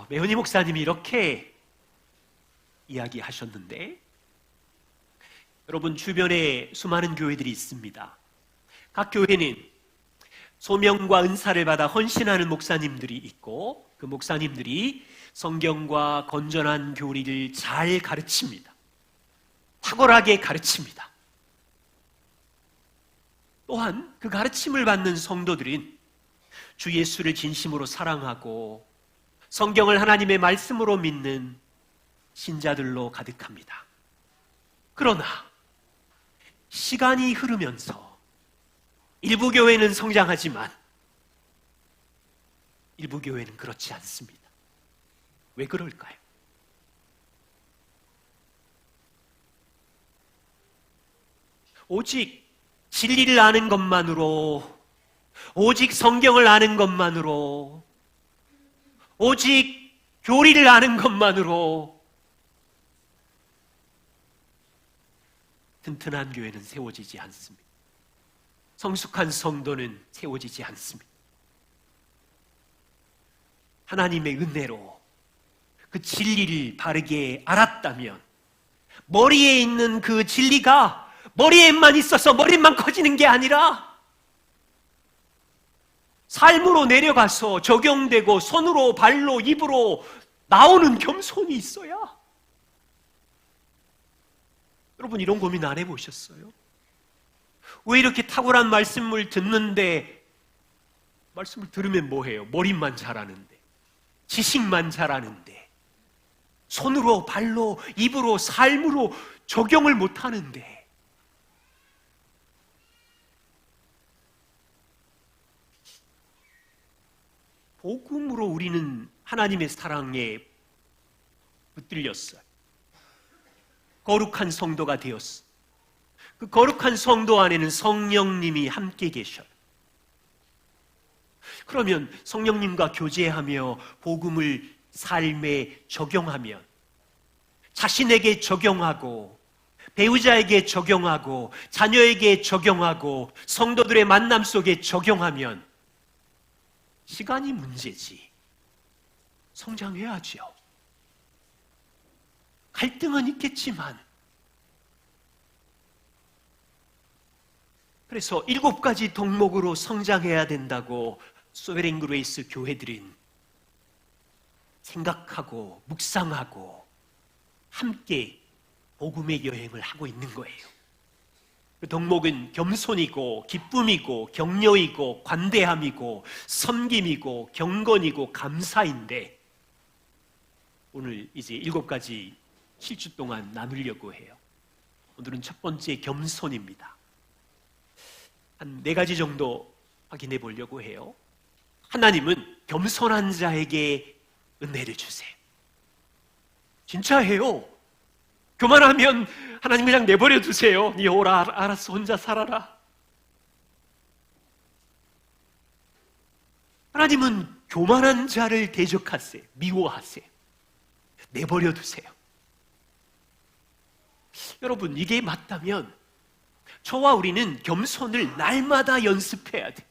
매헌이 목사님이 이렇게 이야기하셨는데, 여러분 주변에 수많은 교회들이 있습니다. 각 교회는 소명과 은사를 받아 헌신하는 목사님들이 있고, 그 목사님들이 성경과 건전한 교리를 잘 가르칩니다. 탁월하게 가르칩니다. 또한 그 가르침을 받는 성도들은 주 예수를 진심으로 사랑하고 성경을 하나님의 말씀으로 믿는 신자들로 가득합니다. 그러나 시간이 흐르면서 일부 교회는 성장하지만 일부 교회는 그렇지 않습니다. 왜 그럴까요? 오직 진리를 아는 것만으로, 오직 성경을 아는 것만으로, 오직 교리를 아는 것만으로 튼튼한 교회는 세워지지 않습니다. 성숙한 성도는 세워지지 않습니다. 하나님의 은혜로 그 진리를 바르게 알았다면 머리에 있는 그 진리가 머리에만 있어서 머리만 커지는 게 아니라 삶으로 내려가서 적용되고 손으로, 발로, 입으로 나오는 겸손이 있어야. 여러분 이런 고민 안 해보셨어요? 왜 이렇게 탁월한 말씀을 듣는데, 말씀을 들으면 뭐해요? 머리만 잘하는데, 지식만 잘하는데, 손으로, 발로, 입으로, 삶으로 적용을 못하는데. 복음으로 우리는 하나님의 사랑에 붙들렸어요. 거룩한 성도가 되었어. 그 거룩한 성도 안에는 성령님이 함께 계셔요. 그러면 성령님과 교제하며 복음을 삶에 적용하면, 자신에게 적용하고 배우자에게 적용하고 자녀에게 적용하고 성도들의 만남 속에 적용하면 시간이 문제지 성장해야죠. 갈등은 있겠지만, 그래서 7가지 덕목으로 성장해야 된다고 소베린 그레이스 교회들은 생각하고 묵상하고 함께 복음의 여행을 하고 있는 거예요. 그 덕목은 겸손이고 기쁨이고 격려이고 관대함이고 섬김이고 경건이고 감사인데, 오늘 이제 7가지 실주 동안 나누려고 해요. 오늘은 첫 번째 겸손입니다. 한 4가지 정도 확인해 보려고 해요. 하나님은 겸손한 자에게 은혜를 주세요. 진짜 해요. 교만하면 하나님 그냥 내버려 두세요. 네 오라, 알았어, 혼자 살아라. 하나님은 교만한 자를 대적하세요. 미워하세요. 내버려 두세요. 여러분 이게 맞다면 저와 우리는 겸손을 날마다 연습해야 돼.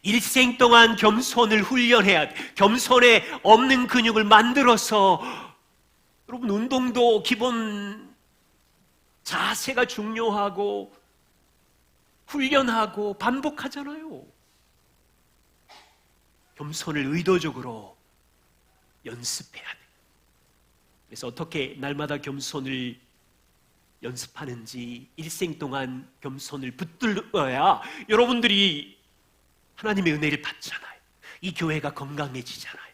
일생 동안 겸손을 훈련해야 돼. 겸손에 없는 근육을 만들어서, 여러분 운동도 기본 자세가 중요하고 훈련하고 반복하잖아요. 겸손을 의도적으로 연습해야 돼. 그래서 어떻게 날마다 겸손을 연습하는지, 일생 동안 겸손을 붙들어야 여러분들이 하나님의 은혜를 받잖아요. 이 교회가 건강해지잖아요.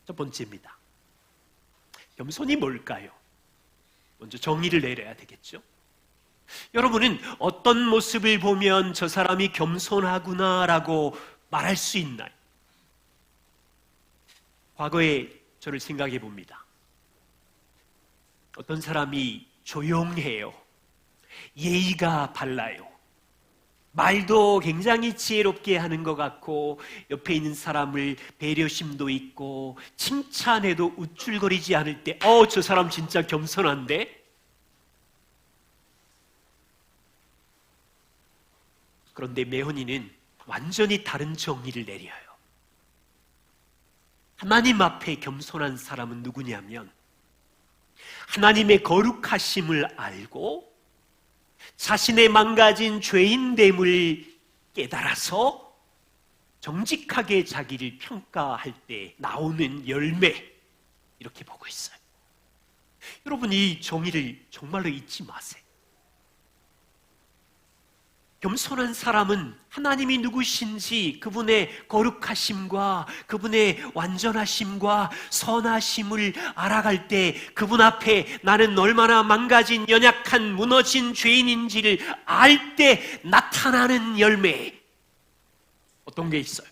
첫 번째입니다. 겸손이 뭘까요? 먼저 정의를 내려야 되겠죠. 여러분은 어떤 모습을 보면 저 사람이 겸손하구나라고 말할 수 있나요? 과거에 저를 생각해 봅니다. 어떤 사람이 조용해요. 예의가 발라요. 말도 굉장히 지혜롭게 하는 것 같고 옆에 있는 사람을 배려심도 있고 칭찬해도 우쭐거리지 않을 때 저 사람 진짜 겸손한데? 그런데 매헌이는 완전히 다른 정의를 내려요. 하나님 앞에 겸손한 사람은 누구냐면 하나님의 거룩하심을 알고 자신의 망가진 죄인됨을 깨달아서 정직하게 자기를 평가할 때 나오는 열매, 이렇게 보고 있어요. 여러분, 이 정의를 정말로 잊지 마세요. 겸손한 사람은 하나님이 누구신지 그분의 거룩하심과 그분의 완전하심과 선하심을 알아갈 때 그분 앞에 나는 얼마나 망가진 연약한 무너진 죄인인지를 알 때 나타나는 열매, 어떤 게 있어요?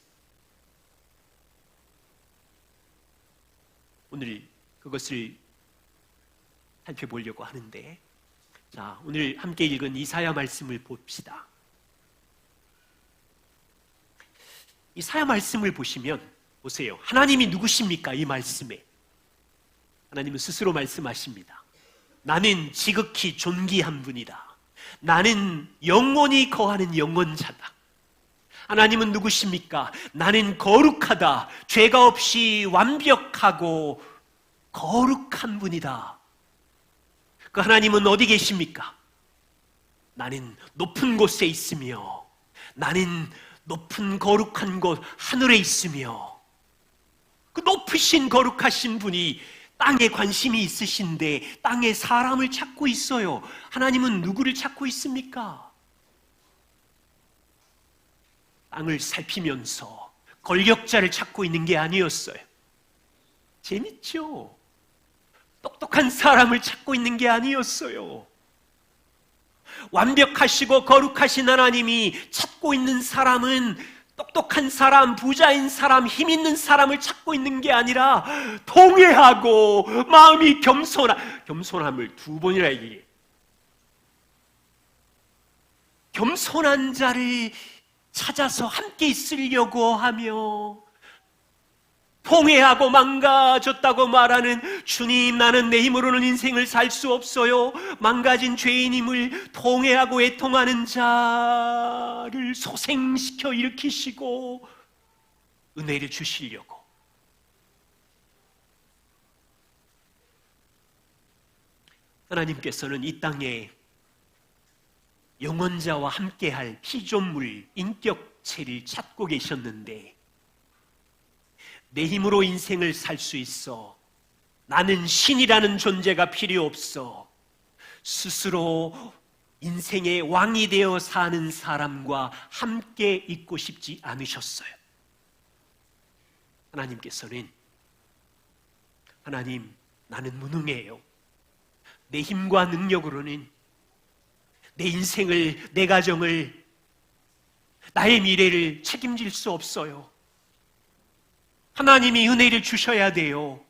오늘 그것을 살펴보려고 하는데, 자, 오늘 함께 읽은 이사야 말씀을 봅시다. 이사야 말씀을 보시면 보세요. 하나님이 누구십니까? 이 말씀에 하나님은 스스로 말씀하십니다. 나는 지극히 존귀한 분이다. 나는 영원히 거하는 영원자다. 하나님은 누구십니까? 나는 거룩하다. 죄가 없이 완벽하고 거룩한 분이다. 그 하나님은 어디 계십니까? 나는 높은 곳에 있으며 나는 높은 거룩한 곳 하늘에 있으며, 그 높으신 거룩하신 분이 땅에 관심이 있으신데 땅에 사람을 찾고 있어요. 하나님은 누구를 찾고 있습니까? 땅을 살피면서 권력자를 찾고 있는 게 아니었어요. 재밌죠? 똑똑한 사람을 찾고 있는 게 아니었어요. 완벽하시고 거룩하신 하나님이 찾고 있는 사람은 똑똑한 사람, 부자인 사람, 힘 있는 사람을 찾고 있는 게 아니라 통회하고 마음이 겸손함을 두 번이나 얘기해요. 겸손한 자를 찾아서 함께 있으려고 하며, 통회하고 망가졌다고 말하는 주님, 나는 내 힘으로는 인생을 살 수 없어요. 망가진 죄인임을 통회하고 애통하는 자를 소생시켜 일으키시고 은혜를 주시려고. 하나님께서는 이 땅에 영원자와 함께할 피조물, 인격체를 찾고 계셨는데, 내 힘으로 인생을 살 수 있어, 나는 신이라는 존재가 필요 없어, 스스로 인생의 왕이 되어 사는 사람과 함께 있고 싶지 않으셨어요. 하나님께서는, 하나님, 나는 무능해요. 내 힘과 능력으로는 내 인생을, 내 가정을, 나의 미래를 책임질 수 없어요. 하나님이 은혜를 주셔야 돼요.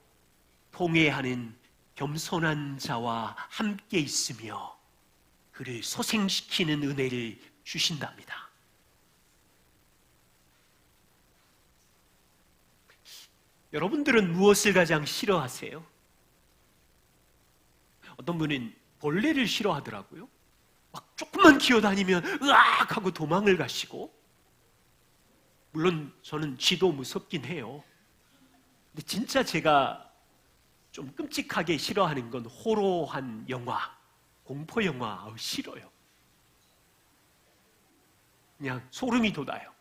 통회하는 겸손한 자와 함께 있으며 그를 소생시키는 은혜를 주신답니다. 여러분들은 무엇을 가장 싫어하세요? 어떤 분은 벌레를 싫어하더라고요. 막 조금만 기어다니면 으악 하고 도망을 가시고, 물론 저는 쥐도 무섭긴 해요. 근데 진짜 제가 좀 끔찍하게 싫어하는 건 호러한 영화, 공포 영화. 싫어요. 그냥 소름이 돋아요.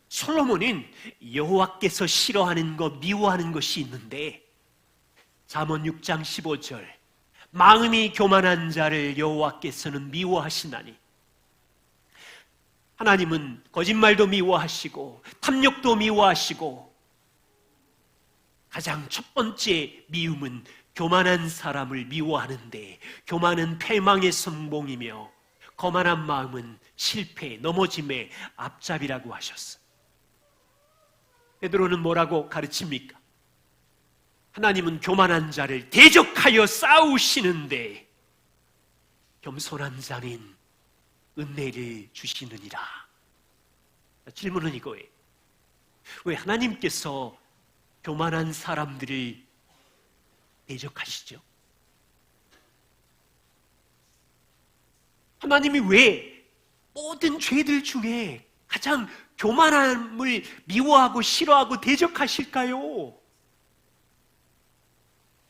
솔로몬은 여호와께서 싫어하는 것, 미워하는 것이 있는데, 잠언 6장 15절, 마음이 교만한 자를 여호와께서는 미워하시나니. 하나님은 거짓말도 미워하시고 탐욕도 미워하시고, 가장 첫 번째 미움은 교만한 사람을 미워하는데, 교만은 패망의 선봉이며 거만한 마음은 실패, 넘어짐의 앞잡이라고 하셨어요. 베드로는 뭐라고 가르칩니까? 하나님은 교만한 자를 대적하여 싸우시는데 겸손한 자는 은혜를 주시느니라. 질문은 이거예요. 왜 하나님께서 교만한 사람들을 대적하시죠? 하나님이 왜 모든 죄들 중에 가장 교만함을 미워하고 싫어하고 대적하실까요?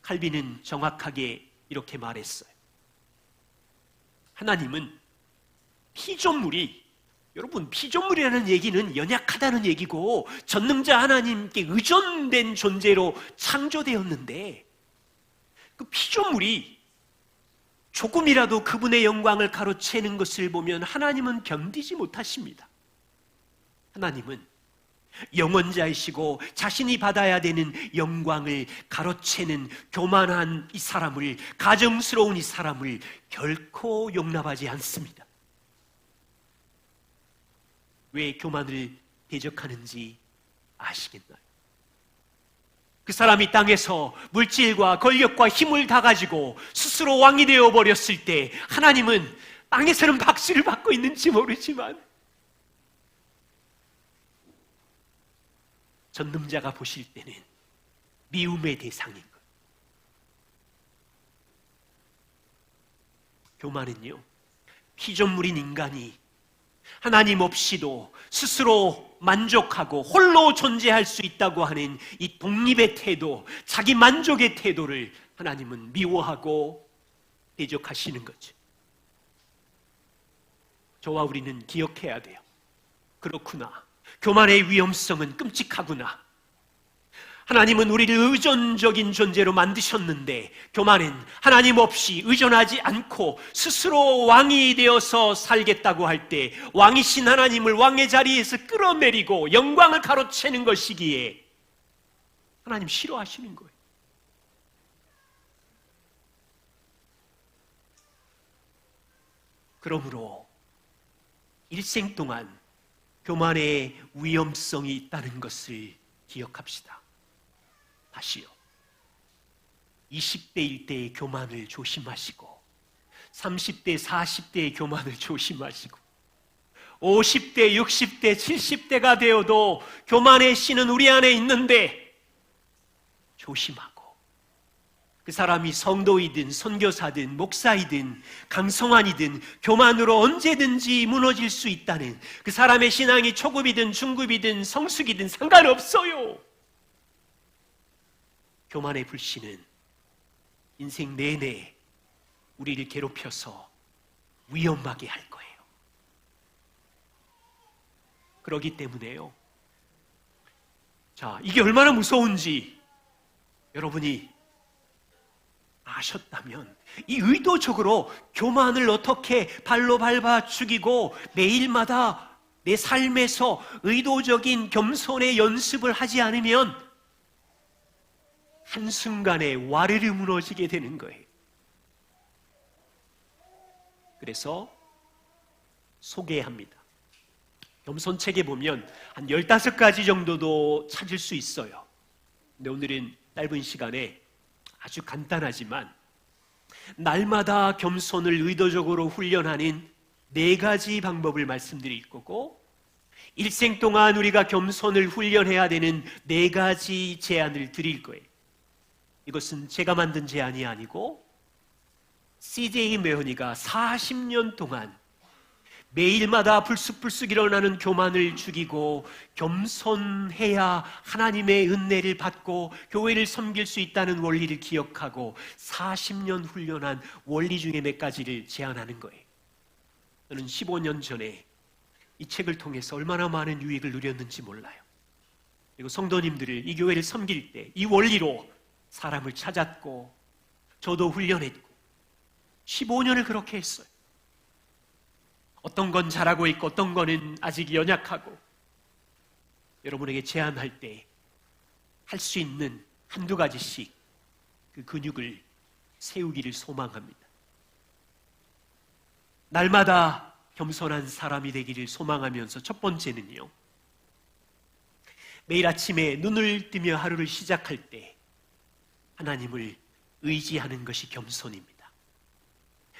칼빈은 정확하게 이렇게 말했어요. 하나님은 피조물이, 여러분, 피조물이라는 얘기는 연약하다는 얘기고 전능자 하나님께 의존된 존재로 창조되었는데, 그 피조물이 조금이라도 그분의 영광을 가로채는 것을 보면 하나님은 견디지 못하십니다. 하나님은 영원자이시고 자신이 받아야 되는 영광을 가로채는 교만한 이 사람을, 가증스러운 이 사람을 결코 용납하지 않습니다. 왜 교만을 대적하는지 아시겠나요? 그 사람이 땅에서 물질과 권력과 힘을 다 가지고 스스로 왕이 되어버렸을 때 하나님은 땅에서는 박수를 받고 있는지 모르지만 전능자가 보실 때는 미움의 대상인 것. 교만은요, 피조물인 인간이 하나님 없이도 스스로 만족하고 홀로 존재할 수 있다고 하는 이 독립의 태도, 자기 만족의 태도를 하나님은 미워하고 대적하시는 거죠. 저와 우리는 기억해야 돼요. 그렇구나. 교만의 위험성은 끔찍하구나. 하나님은 우리를 의존적인 존재로 만드셨는데 교만은 하나님 없이 의존하지 않고 스스로 왕이 되어서 살겠다고 할 때 왕이신 하나님을 왕의 자리에서 끌어내리고 영광을 가로채는 것이기에 하나님 싫어하시는 거예요. 그러므로 일생 동안 교만의 위험성이 있다는 것을 기억합시다. 다시요. 20대일 때의 교만을 조심하시고 30대, 40대의 교만을 조심하시고 50대, 60대, 70대가 되어도 교만의 씨는 우리 안에 있는데 조심하고, 그 사람이 성도이든 선교사든 목사이든 강성환이든 교만으로 언제든지 무너질 수 있다는, 그 사람의 신앙이 초급이든 중급이든 성숙이든 상관없어요. 교만의 불씨는 인생 내내 우리를 괴롭혀서 위험하게 할 거예요. 그렇기 때문에요, 자, 이게 얼마나 무서운지 여러분이 아셨다면 이 의도적으로 교만을 어떻게 발로 밟아 죽이고 매일마다 내 삶에서 의도적인 겸손의 연습을 하지 않으면 한순간에 와르르 무너지게 되는 거예요. 그래서 소개합니다. 겸손책에 보면 한 15가지 정도도 찾을 수 있어요. 근데 오늘은 짧은 시간에 아주 간단하지만 날마다 겸손을 의도적으로 훈련하는 4가지 방법을 말씀드릴 거고, 일생 동안 우리가 겸손을 훈련해야 되는 4가지 제안을 드릴 거예요. 이것은 제가 만든 제안이 아니고 CJ 매헌이가 40년 동안 매일마다 불쑥불쑥 일어나는 교만을 죽이고 겸손해야 하나님의 은혜를 받고 교회를 섬길 수 있다는 원리를 기억하고 40년 훈련한 원리 중에 몇 가지를 제안하는 거예요. 저는 15년 전에 이 책을 통해서 얼마나 많은 유익을 누렸는지 몰라요. 그리고 성도님들을 이 교회를 섬길 때 이 원리로 사람을 찾았고 저도 훈련했고 15년을 그렇게 했어요. 어떤 건 잘하고 있고 어떤 거는 아직 연약하고, 여러분에게 제안할 때 할 수 있는 1-2가지씩 그 근육을 세우기를 소망합니다. 날마다 겸손한 사람이 되기를 소망하면서 첫 번째는요, 매일 아침에 눈을 뜨며 하루를 시작할 때 하나님을 의지하는 것이 겸손입니다.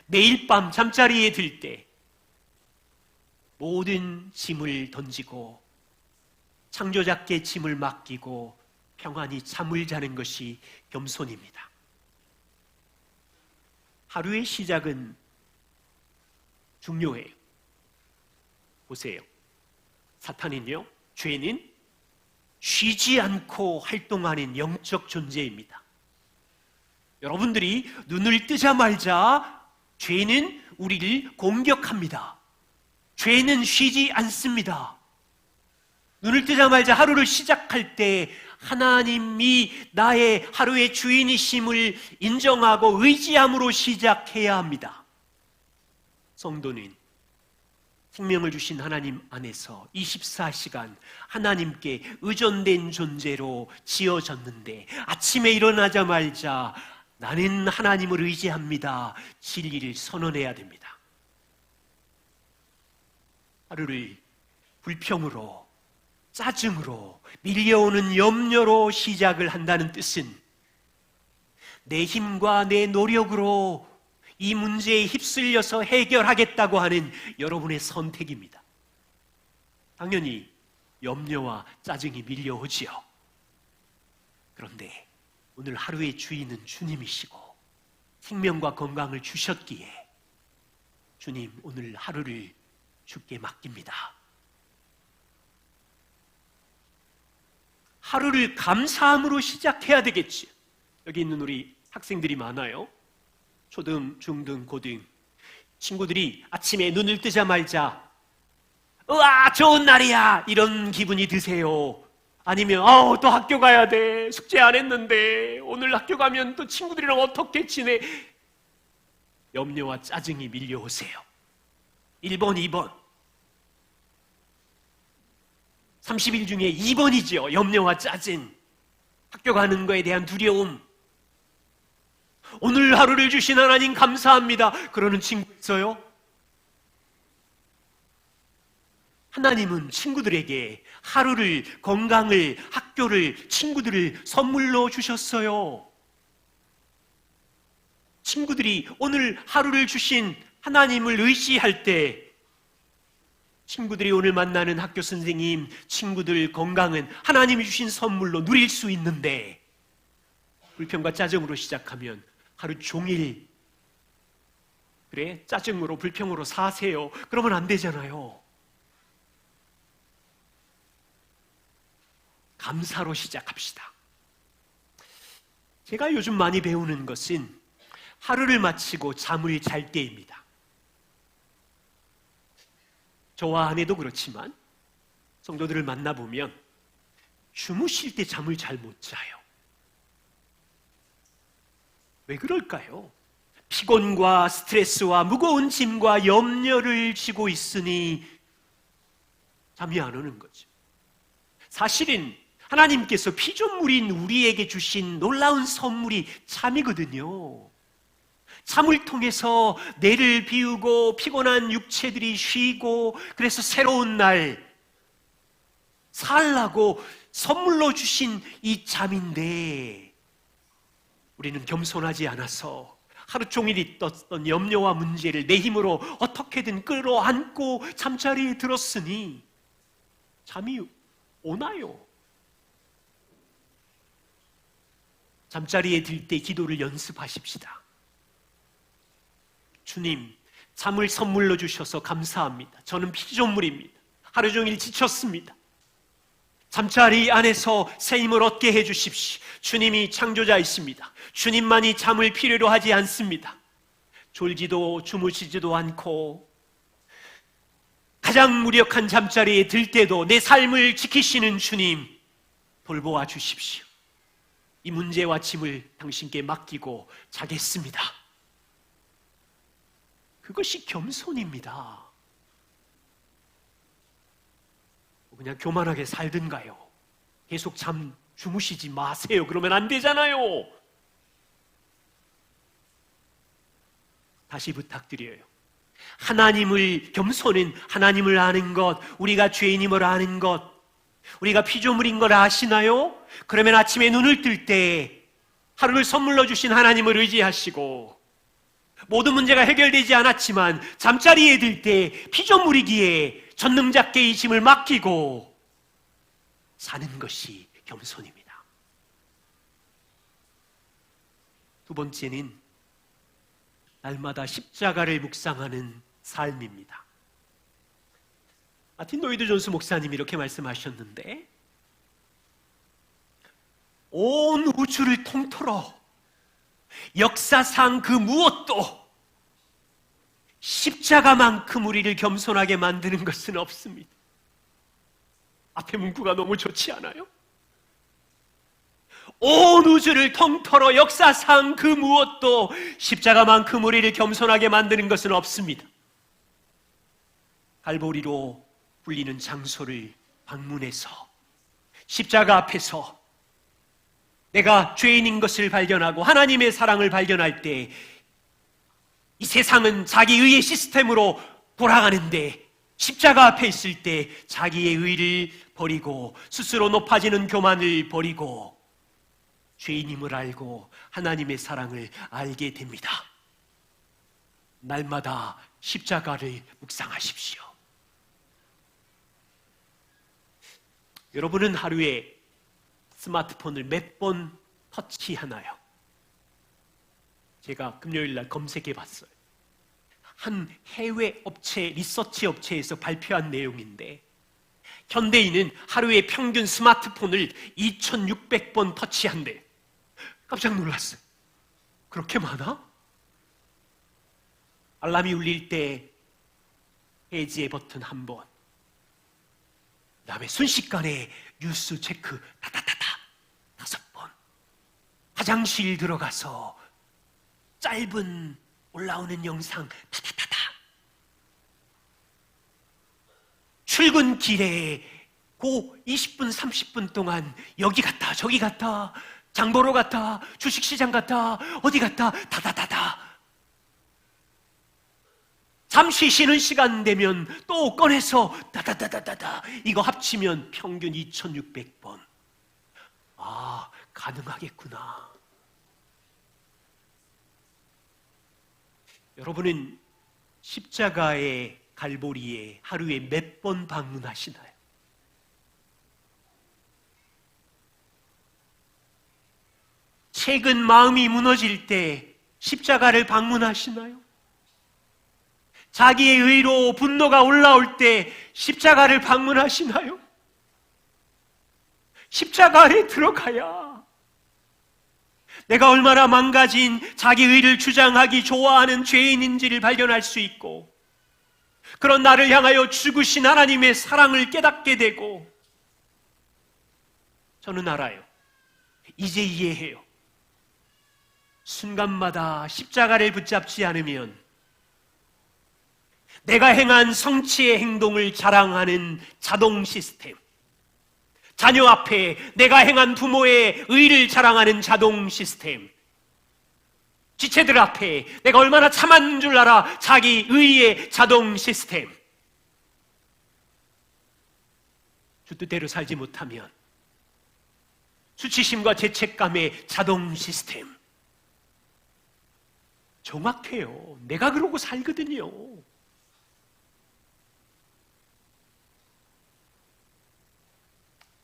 매일 밤 잠자리에 들 때 모든 짐을 던지고 창조자께 짐을 맡기고 평안히 잠을 자는 것이 겸손입니다. 하루의 시작은 중요해요. 보세요. 사탄은요, 죄는 쉬지 않고 활동하는 영적 존재입니다. 여러분들이 눈을 뜨자마자 죄는 우리를 공격합니다. 죄는 쉬지 않습니다. 눈을 뜨자마자 하루를 시작할 때 하나님이 나의 하루의 주인이심을 인정하고 의지함으로 시작해야 합니다. 성도는 생명을 주신 하나님 안에서 24시간 하나님께 의존된 존재로 지어졌는데 아침에 일어나자마자 나는 하나님을 의지합니다. 진리를 선언해야 됩니다. 하루를 불평으로, 짜증으로, 밀려오는 염려로 시작을 한다는 뜻은 내 힘과 내 노력으로 이 문제에 휩쓸려서 해결하겠다고 하는 여러분의 선택입니다. 당연히 염려와 짜증이 밀려오지요. 그런데 오늘 하루의 주인은 주님이시고 생명과 건강을 주셨기에 주님, 오늘 하루를 주께 맡깁니다. 하루를 감사함으로 시작해야 되겠지. 여기 있는 우리 학생들이 많아요. 초등, 중등, 고등 친구들이 아침에 눈을 뜨자마자 우와 좋은 날이야 이런 기분이 드세요? 아니면 또 학교 가야 돼, 숙제 안 했는데 오늘 학교 가면 또 친구들이랑 어떻게 지내? 염려와 짜증이 밀려오세요. 1번, 2번 30일 중에 2번이죠. 염려와 짜증, 학교 가는 거에 대한 두려움. 오늘 하루를 주신 하나님 감사합니다 그러는 친구 있어요? 하나님은 친구들에게 하루를, 건강을, 학교를, 친구들을 선물로 주셨어요. 친구들이 오늘 하루를 주신 하나님을 의지할 때 친구들이 오늘 만나는 학교 선생님, 친구들 건강은 하나님이 주신 선물로 누릴 수 있는데 불평과 짜증으로 시작하면 하루 종일 그래 짜증으로 불평으로 사세요. 그러면 안 되잖아요. 감사로 시작합시다. 제가 요즘 많이 배우는 것은 하루를 마치고 잠을 잘 때입니다. 저와 아내도 그렇지만 성도들을 만나보면 주무실 때 잠을 잘 못 자요. 왜 그럴까요? 피곤과 스트레스와 무거운 짐과 염려를 지고 있으니 잠이 안 오는 거죠. 사실은 하나님께서 피조물인 우리에게 주신 놀라운 선물이 잠이거든요. 잠을 통해서 뇌를 비우고 피곤한 육체들이 쉬고 그래서 새로운 날 살라고 선물로 주신 이 잠인데 우리는 겸손하지 않아서 하루 종일 있었던 염려와 문제를 내 힘으로 어떻게든 끌어안고 잠자리에 들었으니 잠이 오나요? 잠자리에 들 때 기도를 연습하십시다. 주님, 잠을 선물로 주셔서 감사합니다. 저는 피조물입니다. 하루 종일 지쳤습니다. 잠자리 안에서 새 힘을 얻게 해주십시오. 주님이 창조자이십니다. 주님만이 잠을 필요로 하지 않습니다. 졸지도 주무시지도 않고 가장 무력한 잠자리에 들 때도 내 삶을 지키시는 주님 돌보아 주십시오. 이 문제와 짐을 당신께 맡기고 자겠습니다. 그것이 겸손입니다. 그냥 교만하게 살든가요. 계속 주무시지 마세요. 그러면 안 되잖아요. 다시 부탁드려요. 하나님을, 겸손은 하나님을 아는 것, 우리가 죄인임을 아는 것, 우리가 피조물인 걸 아시나요? 그러면 아침에 눈을 뜰 때 하루를 선물로 주신 하나님을 의지하시고 모든 문제가 해결되지 않았지만 잠자리에 들 때 피조물이기에 전능자께 이 짐을 맡기고 사는 것이 겸손입니다. 두 번째는 날마다 십자가를 묵상하는 삶입니다. 마틴 로이드 존스 목사님이 이렇게 말씀하셨는데, 온 우주를 통틀어 역사상 그 무엇도 십자가만큼 우리를 겸손하게 만드는 것은 없습니다. 앞에 문구가 너무 좋지 않아요? 온 우주를 통틀어 역사상 그 무엇도 십자가만큼 우리를 겸손하게 만드는 것은 없습니다. 갈보리로 불리는 장소를 방문해서 십자가 앞에서 내가 죄인인 것을 발견하고 하나님의 사랑을 발견할 때, 이 세상은 자기 의의 시스템으로 돌아가는데 십자가 앞에 있을 때 자기의 의를 버리고 스스로 높아지는 교만을 버리고 죄인임을 알고 하나님의 사랑을 알게 됩니다. 날마다 십자가를 묵상하십시오. 여러분은 하루에 스마트폰을 몇 번 터치하나요? 제가 금요일 날 검색해 봤어요. 한 해외 업체, 리서치 업체에서 발표한 내용인데, 현대인은 하루에 평균 스마트폰을 2,600번 터치한대. 깜짝 놀랐어요. 그렇게 많아? 알람이 울릴 때 해지의 버튼 한 번, 그 다음에 순식간에 뉴스 체크 다다다다 5번, 화장실 들어가서 짧은 올라오는 영상 다다다다, 출근길에 고 20분 30분 동안 여기 갔다 저기 갔다, 장보러 갔다, 주식시장 갔다, 어디 갔다, 다다다다. 잠시 쉬는 시간 되면 또 꺼내서 다다다다다다. 이거 합치면 평균 2,600번. 아, 가능하겠구나. 여러분은 십자가의 갈보리에 하루에 몇 번 방문하시나요? 최근 마음이 무너질 때 십자가를 방문하시나요? 자기의 의로 분노가 올라올 때 십자가를 방문하시나요? 십자가에 들어가야 내가 얼마나 망가진 자기 의를 주장하기 좋아하는 죄인인지를 발견할 수 있고, 그런 나를 향하여 죽으신 하나님의 사랑을 깨닫게 되고, 저는 알아요. 이제 이해해요. 순간마다 십자가를 붙잡지 않으면 내가 행한 성취의 행동을 자랑하는 자동 시스템, 자녀 앞에 내가 행한 부모의 의를 자랑하는 자동 시스템, 지체들 앞에 내가 얼마나 참았는 줄 알아 자기 의의 자동 시스템, 주 뜻대로 살지 못하면 수치심과 죄책감의 자동 시스템. 정확해요. 내가 그러고 살거든요.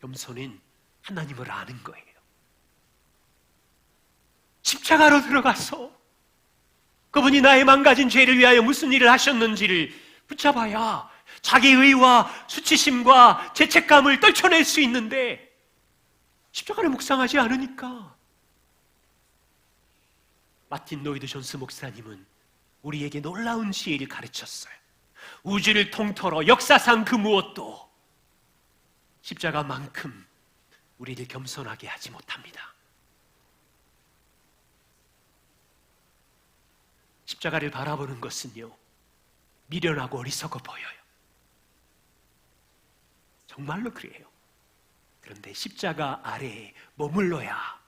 겸손은 하나님을 아는 거예요. 십자가로 들어가서 그분이 나의 망가진 죄를 위하여 무슨 일을 하셨는지를 붙잡아야 자기 의와 수치심과 죄책감을 떨쳐낼 수 있는데, 십자가를 묵상하지 않으니까. 마틴 로이드 존스 목사님은 우리에게 놀라운 지혜를 가르쳤어요. 우주를 통틀어 역사상 그 무엇도 십자가만큼 우리를 겸손하게 하지 못합니다. 십자가를 바라보는 것은요, 미련하고 어리석어 보여요. 정말로 그래요. 그런데 십자가 아래에 머물러야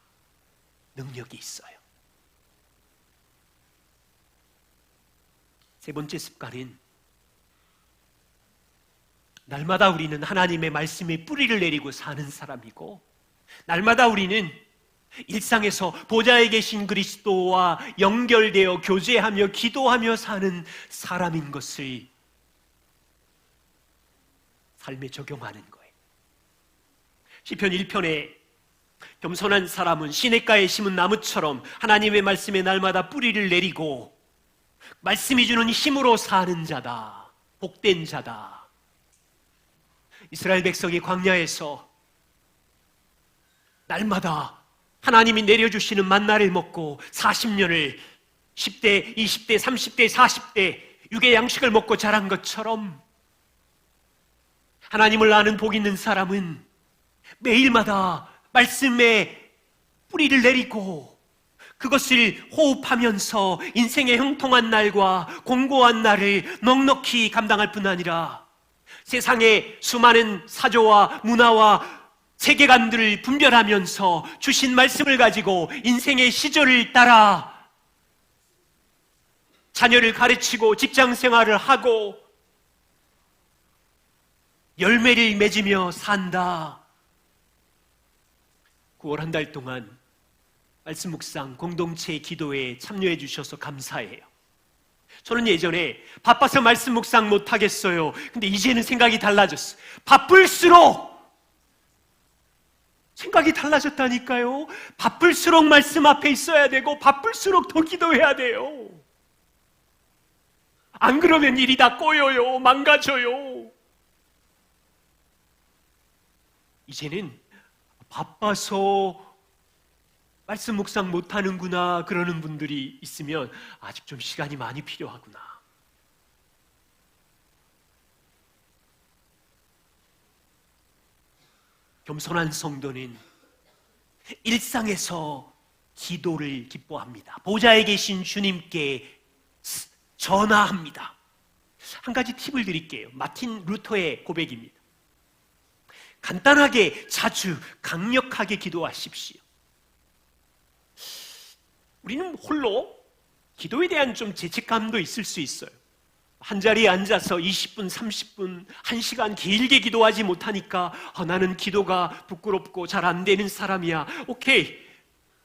능력이 있어요. 세 번째 습관은, 날마다 우리는 하나님의 말씀에 뿌리를 내리고 사는 사람이고, 날마다 우리는 일상에서 보좌에 계신 그리스도와 연결되어 교제하며 기도하며 사는 사람인 것을 삶에 적용하는 거예요. 시편 1편에 겸손한 사람은 시냇가에 심은 나무처럼 하나님의 말씀에 날마다 뿌리를 내리고 말씀이 주는 힘으로 사는 자다, 복된 자다. 이스라엘 백성이 광야에서 날마다 하나님이 내려주시는 만나를 먹고 40년을 10대, 20대, 30대, 40대 육의 양식을 먹고 자란 것처럼 하나님을 아는 복 있는 사람은 매일마다 말씀에 뿌리를 내리고 그것을 호흡하면서 인생의 형통한 날과 공고한 날을 넉넉히 감당할 뿐 아니라 세상의 수많은 사조와 문화와 세계관들을 분별하면서 주신 말씀을 가지고 인생의 시절을 따라 자녀를 가르치고 직장 생활을 하고 열매를 맺으며 산다. 9월 한 달 동안 말씀 묵상 공동체 기도에 참여해 주셔서 감사해요. 저는 예전에 바빠서 말씀 묵상 못 하겠어요. 근데 이제는 생각이 달라졌어요. 바쁠수록 생각이 달라졌다니까요. 바쁠수록 말씀 앞에 있어야 되고 바쁠수록 더 기도해야 돼요. 안 그러면 일이 다 꼬여요. 망가져요. 이제는 바빠서 말씀 묵상 못하는구나 그러는 분들이 있으면 아직 좀 시간이 많이 필요하구나. 겸손한 성도는 일상에서 기도를 기뻐합니다. 보좌에 계신 주님께 전화합니다. 한 가지 팁을 드릴게요. 마틴 루터의 고백입니다. 간단하게, 자주, 강력하게 기도하십시오. 우리는 홀로 기도에 대한 좀 죄책감도 있을 수 있어요. 한 자리에 앉아서 20분, 30분, 1시간 길게 기도하지 못하니까 나는 기도가 부끄럽고 잘 안 되는 사람이야. 오케이,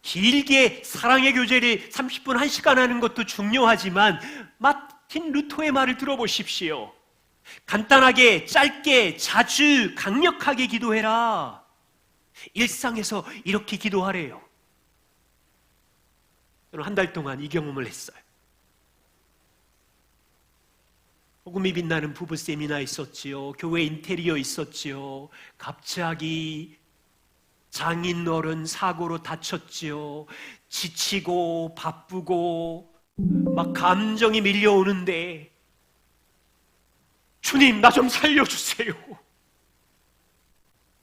길게 사랑의 교제를 30분, 1시간 하는 것도 중요하지만 마틴 루터의 말을 들어보십시오. 간단하게, 짧게, 자주, 강력하게 기도해라. 일상에서 이렇게 기도하래요. 저는 한 달 동안 이 경험을 했어요. 복음이 빛나는 부부 세미나 있었지요. 교회 인테리어 있었지요. 갑자기 장인 어른 사고로 다쳤지요. 지치고 바쁘고 막 감정이 밀려오는데 주님, 나 좀 살려주세요.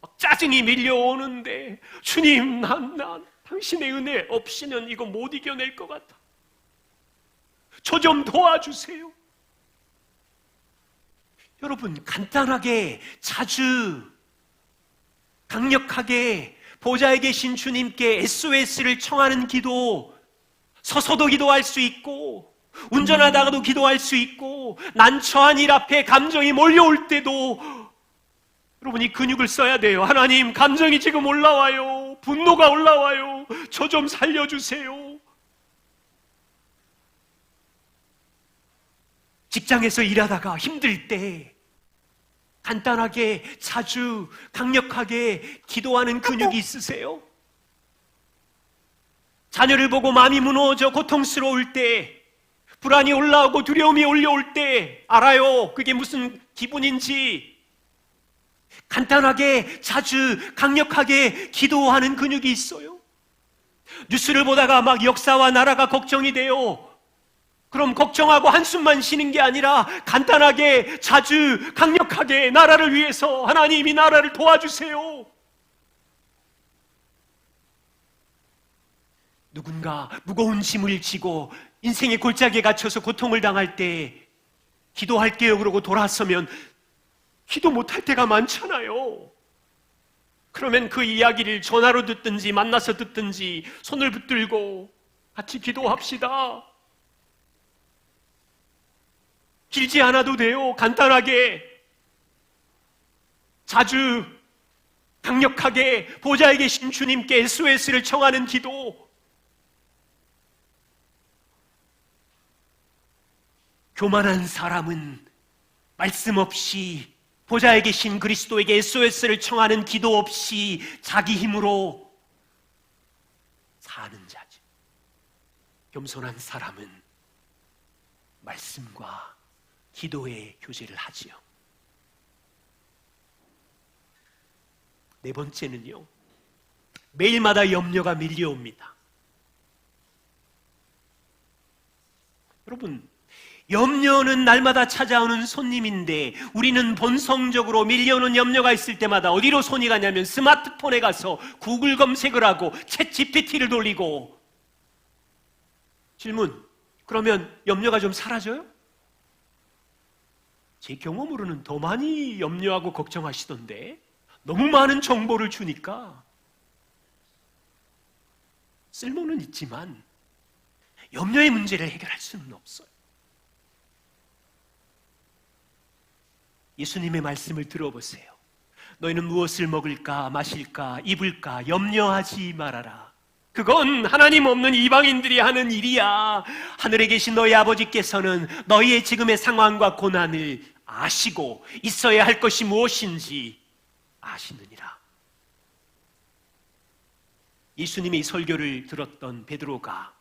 막 짜증이 밀려오는데 주님, 난 당신의 은혜 없이는 이거 못 이겨낼 것 같아. 저 좀 도와주세요. 여러분, 간단하게, 자주, 강력하게 보좌에 계신 주님께 SOS를 청하는 기도, 서서도 기도할 수 있고 운전하다가도 기도할 수 있고 난처한 일 앞에 감정이 몰려올 때도 여러분이 근육을 써야 돼요. 하나님, 감정이 지금 올라와요. 분노가 올라와요. 저 좀 살려주세요. 직장에서 일하다가 힘들 때 간단하게, 자주, 강력하게 기도하는 근육이 있으세요? 자녀를 보고 마음이 무너져 고통스러울 때, 불안이 올라오고 두려움이 올려올 때 알아요. 그게 무슨 기분인지. 간단하게, 자주, 강력하게 기도하는 근육이 있어요. 뉴스를 보다가 막 역사와 나라가 걱정이 돼요. 그럼 걱정하고 한숨만 쉬는 게 아니라 간단하게, 자주, 강력하게 나라를 위해서 하나님 이 나라를 도와주세요. 누군가 무거운 짐을 지고 인생의 골짜기에 갇혀서 고통을 당할 때 기도할게요 그러고 돌아서면 기도 못할 때가 많잖아요. 그러면 그 이야기를 전화로 듣든지 만나서 듣든지 손을 붙들고 같이 기도합시다. 길지 않아도 돼요. 간단하게, 자주, 강력하게 보좌에 계신 주님께 SOS를 청하는 기도. 교만한 사람은 말씀 없이 보좌에 계신 그리스도에게 SOS를 청하는 기도 없이 자기 힘으로 사는 자지. 겸손한 사람은 말씀과 기도의 교제를 하지요. 네 번째는요, 매일마다 염려가 밀려옵니다. 여러분, 염려는 날마다 찾아오는 손님인데 우리는 본성적으로 밀려오는 염려가 있을 때마다 어디로 손이 가냐면 스마트폰에 가서 구글 검색을 하고 챗 GPT를 돌리고. 질문, 그러면 염려가 좀 사라져요? 제 경험으로는 더 많이 염려하고 걱정하시던데, 너무 많은 정보를 주니까. 쓸모는 있지만 염려의 문제를 해결할 수는 없어요. 예수님의 말씀을 들어보세요. 너희는 무엇을 먹을까 마실까 입을까 염려하지 말아라. 그건 하나님 없는 이방인들이 하는 일이야. 하늘에 계신 너희 아버지께서는 너희의 지금의 상황과 고난을 아시고 있어야 할 것이 무엇인지 아시느니라. 예수님의 설교를 들었던 베드로가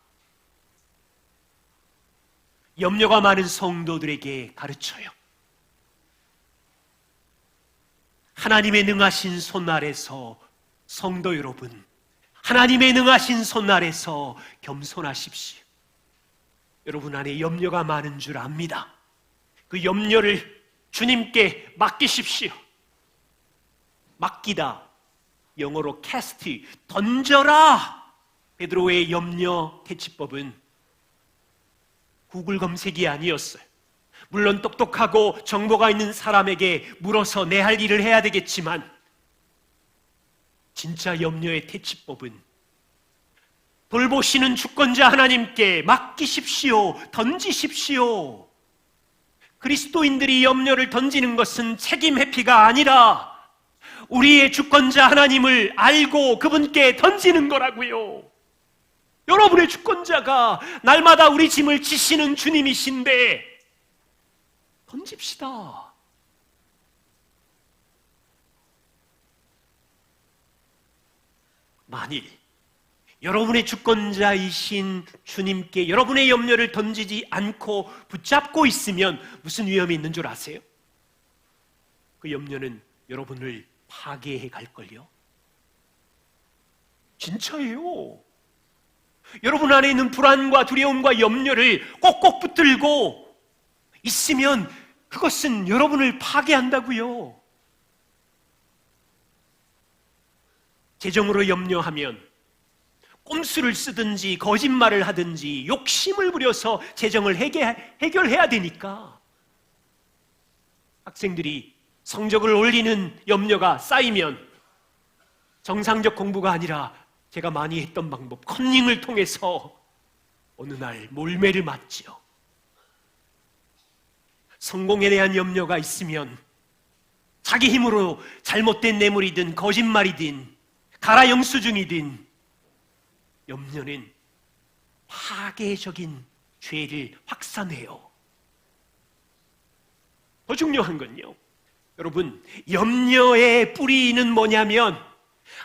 염려가 많은 성도들에게 가르쳐요. 하나님의 능하신 손 아래서, 성도 여러분, 하나님의 능하신 손 아래서 겸손하십시오. 여러분 안에 염려가 많은 줄 압니다. 그 염려를 주님께 맡기십시오. 맡기다, 영어로 cast, 던져라. 베드로의 염려 퇴치법은 구글 검색이 아니었어요. 물론 똑똑하고 정보가 있는 사람에게 물어서 내 할 일을 해야 되겠지만, 진짜 염려의 퇴치법은 돌보시는 주권자 하나님께 맡기십시오. 던지십시오. 그리스도인들이 염려를 던지는 것은 책임 회피가 아니라 우리의 주권자 하나님을 알고 그분께 던지는 거라고요. 여러분의 주권자가 날마다 우리 짐을 지시는 주님이신데 던집시다. 만일 여러분의 주권자이신 주님께 여러분의 염려를 던지지 않고 붙잡고 있으면 무슨 위험이 있는 줄 아세요? 그 염려는 여러분을 파괴해 갈걸요. 진짜예요. 여러분 안에 있는 불안과 두려움과 염려를 꼭꼭 붙들고 있으면 그것은 여러분을 파괴한다고요. 재정으로 염려하면 꼼수를 쓰든지 거짓말을 하든지 욕심을 부려서 재정을 해결해야 되니까 학생들이 성적을 올리는 염려가 쌓이면 정상적 공부가 아니라 제가 많이 했던 방법, 컨닝을 통해서 어느 날 몰매를 맞지요. 성공에 대한 염려가 있으면 자기 힘으로 잘못된 뇌물이든 거짓말이든 가라 영수증이든 염려는 파괴적인 죄를 확산해요. 더 중요한 건요, 여러분, 염려의 뿌리는 뭐냐면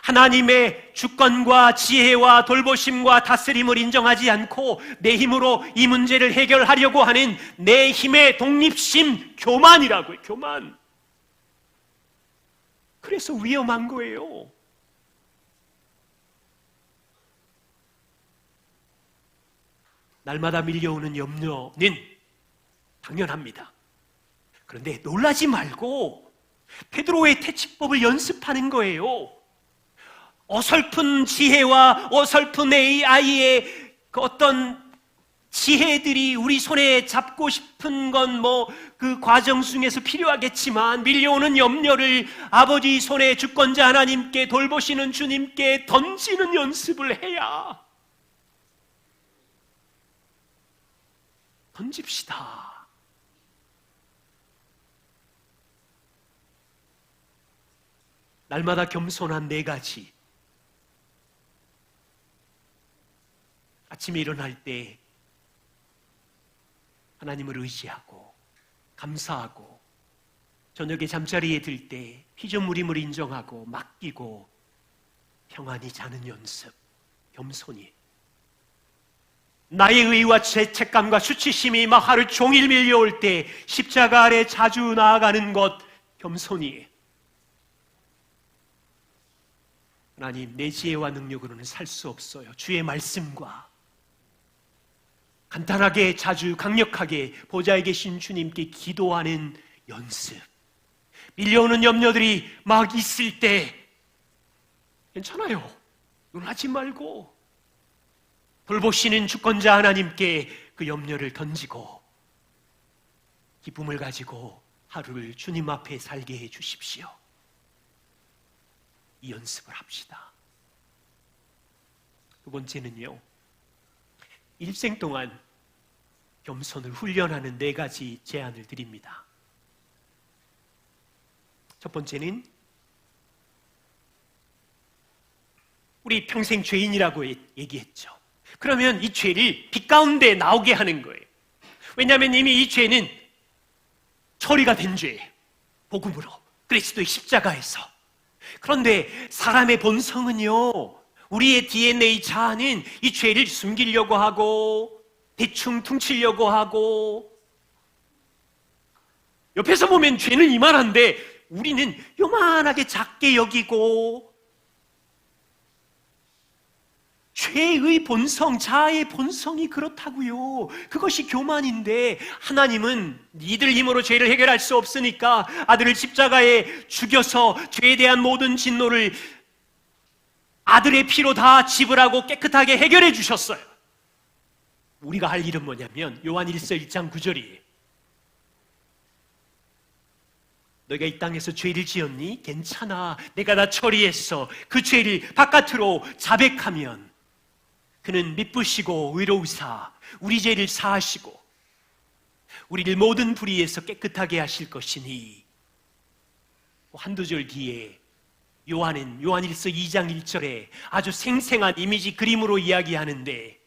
하나님의 주권과 지혜와 돌보심과 다스림을 인정하지 않고 내 힘으로 이 문제를 해결하려고 하는 내 힘의 독립심, 교만이라고요. 교만. 그래서 위험한 거예요. 날마다 밀려오는 염려는 당연합니다. 그런데 놀라지 말고 베드로의 퇴치법을 연습하는 거예요. 어설픈 지혜와 어설픈 AI의 그 어떤 지혜들이 우리 손에 잡고 싶은 건 그 과정 중에서 필요하겠지만 밀려오는 염려를 아버지 손에 주권자 하나님께 돌보시는 주님께 던지는 연습을 해야. 던집시다. 날마다 겸손한 4가지. 아침에 일어날 때 하나님을 의지하고 감사하고, 저녁에 잠자리에 들 때 피조물임을 인정하고 맡기고 평안히 자는 연습, 겸손히. 나의 의와 죄책감과 수치심이 막 하루 종일 밀려올 때 십자가 아래 자주 나아가는 것, 겸손히. 하나님, 내 지혜와 능력으로는 살 수 없어요. 주의 말씀과 간단하게, 자주, 강력하게 보좌에 계신 주님께 기도하는 연습. 밀려오는 염려들이 막 있을 때 괜찮아요. 놀라지 말고 돌보시는 주권자 하나님께 그 염려를 던지고 기쁨을 가지고 하루를 주님 앞에 살게 해 주십시오. 이 연습을 합시다. 두 번째는요, 일생 동안 겸손을 훈련하는 4가지 제안을 드립니다. 첫 번째는 우리 평생 죄인이라고 얘기했죠. 그러면 이 죄를 빛 가운데 나오게 하는 거예요. 왜냐하면 이미 이 죄는 처리가 된 죄예요. 복음으로, 그리스도의 십자가에서. 그런데 사람의 본성은요, 우리의 DNA 자아는 이 죄를 숨기려고 하고 대충 퉁치려고 하고, 옆에서 보면 죄는 이만한데 우리는 요만하게 작게 여기고, 죄의 본성, 자아의 본성이 그렇다고요. 그것이 교만인데, 하나님은 니들 힘으로 죄를 해결할 수 없으니까 아들을 십자가에 죽여서 죄에 대한 모든 진노를 아들의 피로 다 지불하고 깨끗하게 해결해 주셨어요. 우리가 할 일은 뭐냐면 요한 1서 1장 9절이에요. 너희가 이 땅에서 죄를 지었니? 괜찮아. 내가 다 처리했어. 그 죄를 바깥으로 자백하면 그는 미쁘시고 의로우사 우리 죄를 사하시고 우리를 모든 불의에서 깨끗하게 하실 것이니. 한두 절 뒤에 요한은 요한 1서 2장 1절에 아주 생생한 이미지 그림으로 이야기하는데,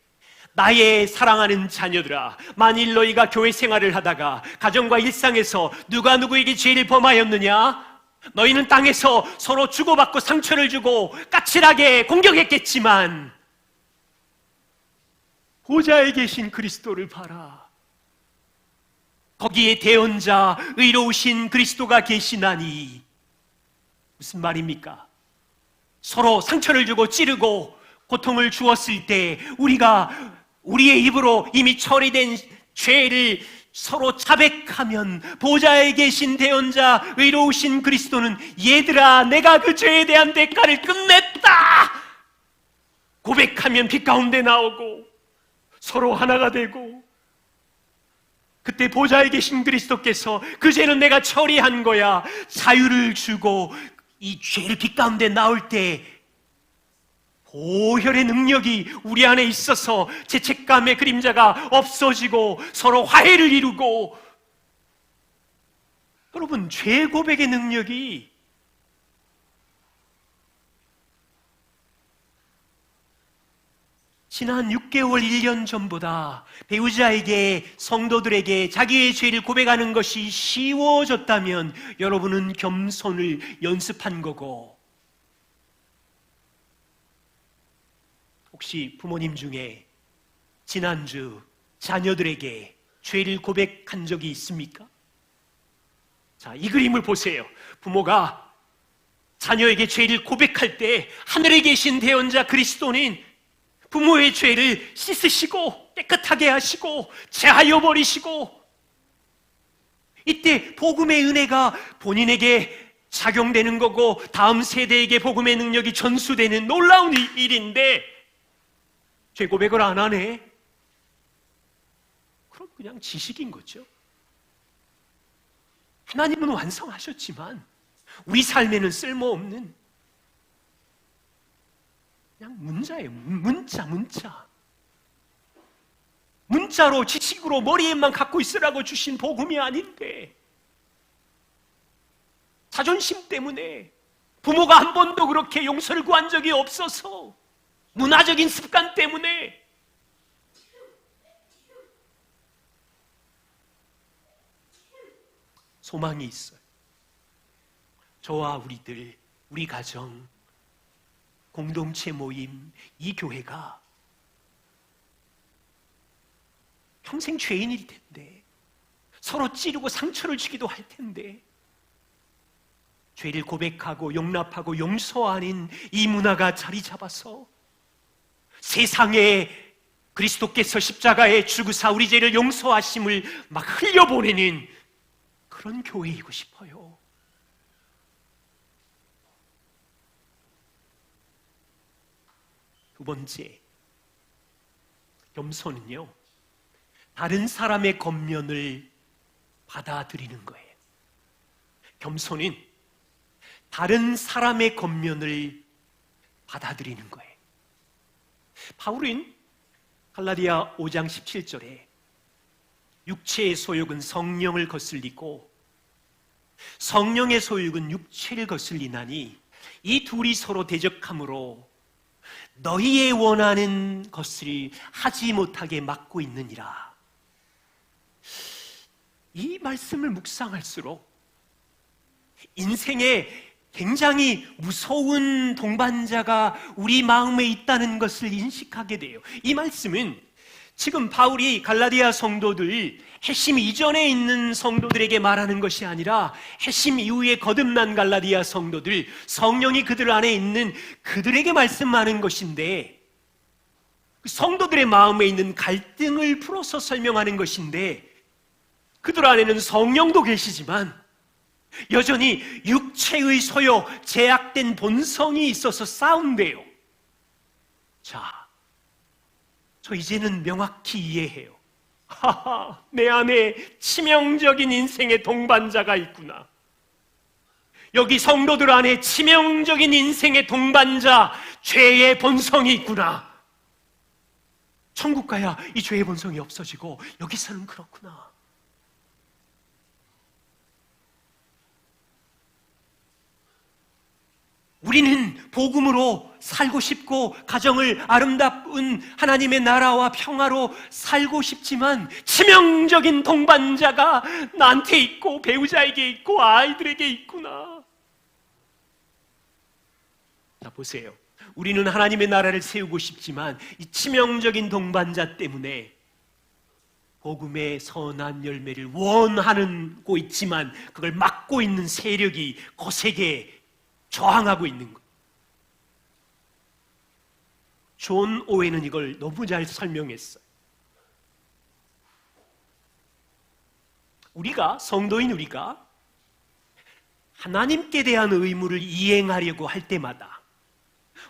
나의 사랑하는 자녀들아, 만일 너희가 교회 생활을 하다가 가정과 일상에서 누가 누구에게 죄를 범하였느냐? 너희는 땅에서 서로 주고받고 상처를 주고 까칠하게 공격했겠지만 보좌에 계신 그리스도를 봐라. 거기에 대언자 의로우신 그리스도가 계시나니. 무슨 말입니까? 서로 상처를 주고 찌르고 고통을 주었을 때 우리가 우리의 입으로 이미 처리된 죄를 서로 자백하면 보좌에 계신 대언자 의로우신 그리스도는 얘들아, 내가 그 죄에 대한 대가를 끝냈다 고백하면 빛 가운데 나오고 서로 하나가 되고, 그때 보좌에 계신 그리스도께서 그 죄는 내가 처리한 거야 자유를 주고, 이 죄를 빛 가운데 나올 때 보혈의 능력이 우리 안에 있어서 죄책감의 그림자가 없어지고 서로 화해를 이루고. 여러분, 죄 고백의 능력이 지난 6개월, 1년 전보다 배우자에게, 성도들에게 자기의 죄를 고백하는 것이 쉬워졌다면 여러분은 겸손을 연습한 거고, 혹시 부모님 중에 지난주 자녀들에게 죄를 고백한 적이 있습니까? 자, 이 그림을 보세요. 부모가 자녀에게 죄를 고백할 때 하늘에 계신 대언자 그리스도는 부모의 죄를 씻으시고 깨끗하게 하시고 제하여 버리시고, 이때 복음의 은혜가 본인에게 작용되는 거고 다음 세대에게 복음의 능력이 전수되는 놀라운 일인데, 죄 고백을 안 하네? 그럼 그냥 지식인 거죠. 하나님은 완성하셨지만 우리 삶에는 쓸모없는 그냥 문자예요. 문자로 지식으로 머리에만 갖고 있으라고 주신 복음이 아닌데, 자존심 때문에 부모가 한 번도 그렇게 용서를 구한 적이 없어서, 문화적인 습관 때문에 소망이 있어요. 저와 우리들, 우리 가정, 공동체 모임, 이 교회가 평생 죄인일 텐데, 서로 찌르고 상처를 주기도 할 텐데, 죄를 고백하고 용납하고 용서하는 이 문화가 자리 잡아서 세상에 그리스도께서 십자가에 죽으사 우리 죄를 용서하심을 막 흘려보내는 그런 교회이고 싶어요. 두 번째, 겸손은요, 다른 사람의 겉면을 받아들이는 거예요. 겸손은 다른 사람의 겉면을 받아들이는 거예요. 바울은 갈라디아 5장 17절에 육체의 소욕은 성령을 거슬리고 성령의 소욕은 육체를 거슬리나니 이 둘이 서로 대적함으로 너희의 원하는 것을 하지 못하게 막고 있느니라. 이 말씀을 묵상할수록 인생에 굉장히 무서운 동반자가 우리 마음에 있다는 것을 인식하게 돼요. 이 말씀은 지금 바울이 갈라디아 성도들, 회심 이전에 있는 성도들에게 말하는 것이 아니라 회심 이후에 거듭난 갈라디아 성도들, 성령이 그들 안에 있는 그들에게 말씀하는 것인데, 성도들의 마음에 있는 갈등을 풀어서 설명하는 것인데, 그들 안에는 성령도 계시지만 여전히 육체의 소욕, 제약된 본성이 있어서 싸운대요. 자, 저 이제는 명확히 이해해요. 하하, 내 안에 치명적인 인생의 동반자가 있구나. 여기 성도들 안에 치명적인 인생의 동반자, 죄의 본성이 있구나. 천국 가야 이 죄의 본성이 없어지고 여기서는 그렇구나. 우리는 복음으로 살고 싶고 가정을 아름다운 하나님의 나라와 평화로 살고 싶지만 치명적인 동반자가 나한테 있고 배우자에게 있고 아이들에게 있구나. 자, 보세요. 우리는 하나님의 나라를 세우고 싶지만 이 치명적인 동반자 때문에 복음의 선한 열매를 원하고 있지만 그걸 막고 있는 세력이 거세게 저항하고 있는 것. 존 오웬은 이걸 너무 잘 설명했어요. 성도인 우리가 하나님께 대한 의무를 이행하려고 할 때마다,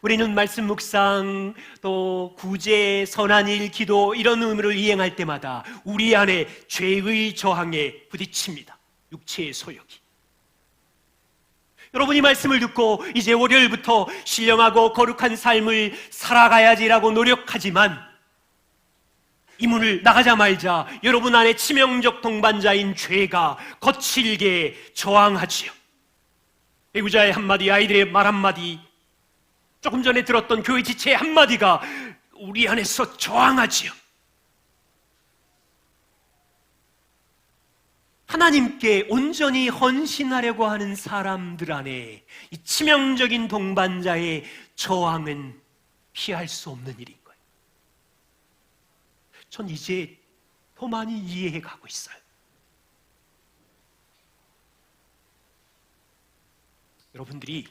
우리는 말씀 묵상, 또 구제, 선한 일, 기도 이런 의무를 이행할 때마다 우리 안에 죄의 저항에 부딪힙니다. 육체의 소욕이. 여러분이 말씀을 듣고 이제 월요일부터 신령하고 거룩한 삶을 살아가야지라고 노력하지만 이 문을 나가자마자 여러분 안에 치명적 동반자인 죄가 거칠게 저항하지요. 배우자의 한마디, 아이들의 말 한마디, 조금 전에 들었던 교회 지체의 한마디가 우리 안에서 저항하지요. 하나님께 온전히 헌신하려고 하는 사람들 안에 이 치명적인 동반자의 저항은 피할 수 없는 일인 거예요. 전 이제 더 많이 이해해 가고 있어요. 여러분들이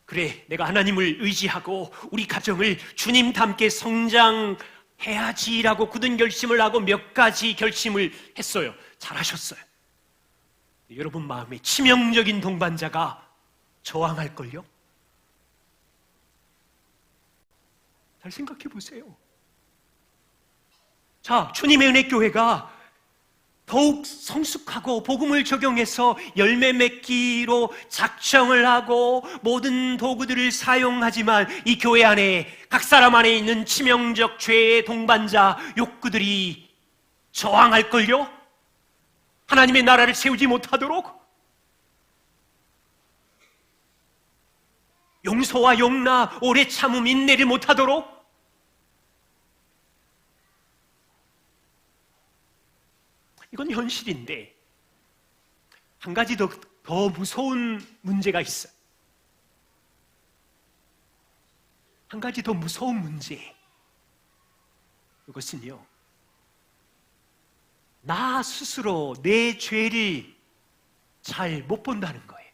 그래, 내가 하나님을 의지하고 우리 가정을 주님과 함께 성장해야지라고 굳은 결심을 하고 몇 가지 결심을 했어요. 잘하셨어요. 여러분 마음에 치명적인 동반자가 저항할걸요? 잘 생각해 보세요. 자, 주님의 은혜교회가 더욱 성숙하고 복음을 적용해서 열매 맺기로 작정을 하고 모든 도구들을 사용하지만 이 교회 안에 각 사람 안에 있는 치명적 죄의 동반자 욕구들이 저항할걸요? 하나님의 나라를 세우지 못하도록, 용서와 용납, 오래 참음, 인내를 못하도록, 이건 현실인데 한 가지 더 무서운 문제가 있어요. 한 가지 더 무서운 문제. 그것은요, 나 스스로 내 죄를 잘 못 본다는 거예요.